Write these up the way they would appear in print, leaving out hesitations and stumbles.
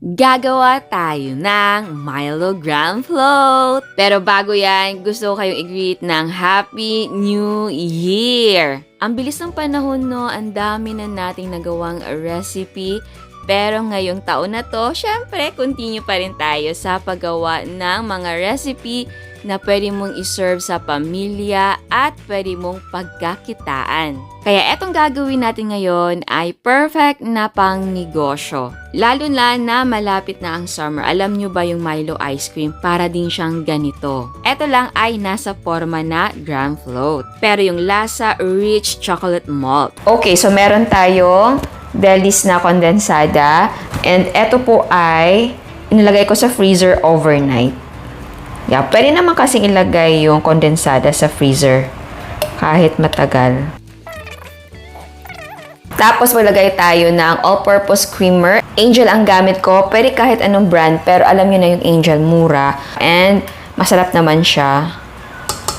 Gagawa tayo ng Milo Gram Float. Pero bago yan, gusto ko kayong i-greet ng Happy New Year! Ang bilis ng panahon, no? Ang dami na nating nagawang recipe. Pero ngayong taon na to, syempre, continue pa rin tayo sa paggawa ng mga recipe na pwede mong iserve sa pamilya at pwede mong pagkakitaan. Kaya etong gagawin natin ngayon ay perfect na pang negosyo. Lalo na malapit na ang summer. Alam nyo ba yung Milo ice cream? Para din siyang ganito. Ito lang ay nasa forma na gram float. Pero yung lasa, rich chocolate malt. Okay, so meron tayong Delis na kondensada. And ito po ay inilagay ko sa freezer overnight. Yeah, pwede naman kasing ilagay yung kondensada sa freezer kahit matagal. Tapos maglagay tayo ng all-purpose creamer. Angel ang gamit ko. Pwede kahit anong brand, pero alam niyo na yung Angel, mura. And masarap naman siya.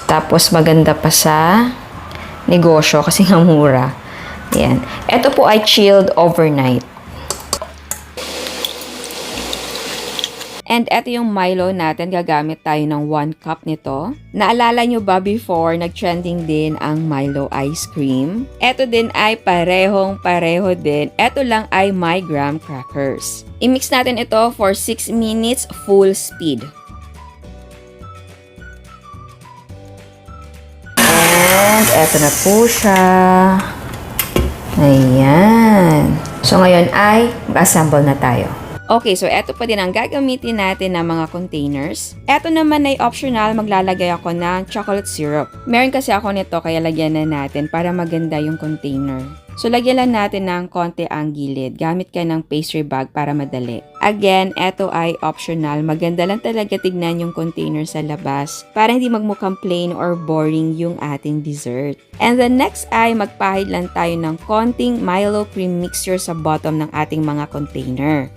Tapos maganda pa sa negosyo kasi nga mura. Yan. Ito po ay chilled overnight. And eto yung Milo natin, gagamit tayo ng 1 cup nito. Naalala nyo ba before, nag-trending din ang Milo ice cream? Eto din ay pareho din. Eto lang ay my graham crackers. I-mix natin ito for 6 minutes full speed. And eto na po siya. Ayan. So ngayon ay mag-assemble na tayo. Okay, so eto pa din ang gagamitin natin ng mga containers. Eto naman ay optional, maglalagay ako ng chocolate syrup. Meron kasi ako nito kaya lagyan na natin para maganda yung container. So lagyan lang natin ng konti ang gilid. Gamit ka ng pastry bag para madali. Again, eto ay optional. Maganda lang talaga tignan yung container sa labas para hindi magmukhang plain or boring yung ating dessert. And the next ay magpahid lang tayo ng konting Milo cream mixture sa bottom ng ating mga container.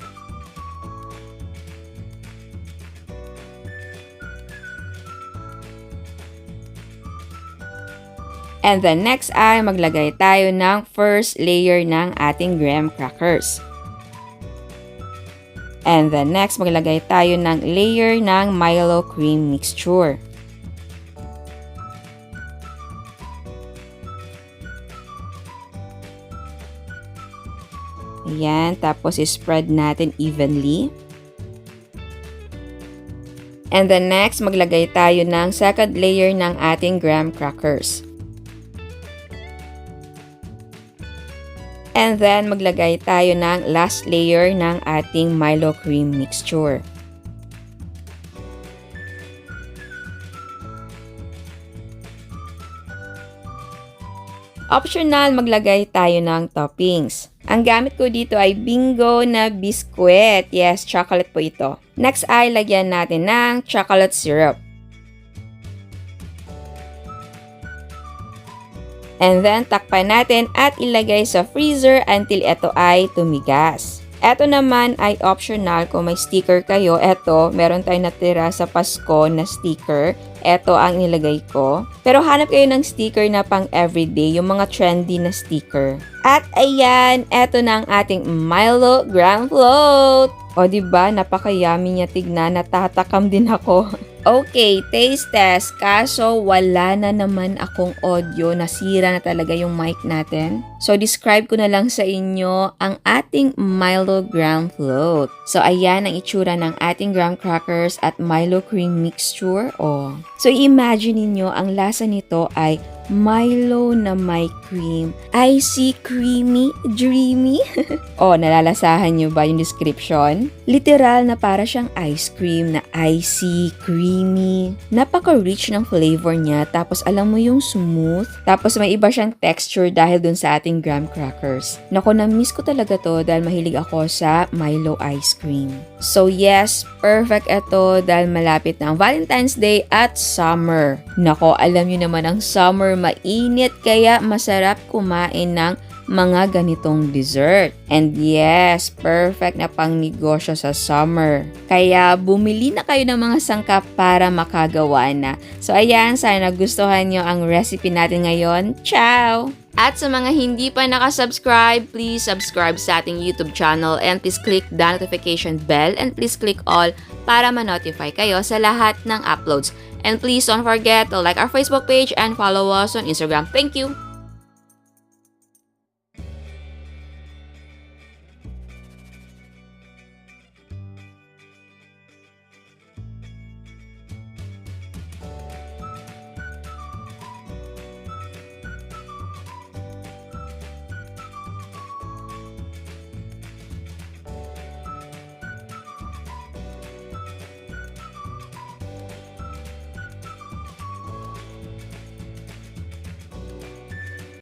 And then next ay maglagay tayo ng first layer ng ating graham crackers. And then next maglagay tayo ng layer ng Milo cream mixture. Ayan, tapos spread natin evenly. And then next maglagay tayo ng second layer ng ating graham crackers. And then, maglagay tayo ng last layer ng ating Milo cream mixture. Optional, maglagay tayo ng toppings. Ang gamit ko dito ay Bingo na biskwit. Yes, chocolate po ito. Next ay lagyan natin ng chocolate syrup. And then, takpan natin at ilagay sa freezer until ito ay tumigas. Ito naman ay optional kung may sticker kayo. Ito, meron tayong natira sa Pasko na sticker. Ito ang nilagay ko. Pero hanap kayo ng sticker na pang everyday, yung mga trendy na sticker. At ayan, ito na ang ating Milo Gram Float. O diba, napaka-yummy niya tignan, natatakam din ako. Okay, taste test. Kaso wala na naman akong audio. Nasira na talaga yung mic natin. So, describe ko na lang sa inyo ang ating Milo Gram Float. So, ayan ang itsura ng ating graham crackers at Milo cream mixture. Oh. So, imagine niyo ang lasa nito ay Milo na may cream. Icy, creamy, dreamy. Oh, nalalasahan nyo ba yung description? Literal na para siyang ice cream na icy, creamy. Napaka-rich ng flavor niya. Tapos alam mo yung smooth. Tapos may iba siyang texture dahil dun sa ating graham crackers. Nako, na-miss ko talaga to dahil mahilig ako sa Milo ice cream. So yes, perfect ito dahil malapit na ang Valentine's Day at summer. Nako, alam nyo naman ang summer mainit kaya masarap kumain ng mga ganitong dessert. And yes, perfect na pang negosyo sa summer. Kaya bumili na kayo ng mga sangkap para makagawa na. So ayan, sana nagustuhan nyo ang recipe natin ngayon. Ciao! At sa mga hindi pa nakasubscribe, please subscribe sa ating YouTube channel and please click the notification bell and please click all para ma-notify kayo sa lahat ng uploads. And please don't forget to like our Facebook page and follow us on Instagram. Thank you!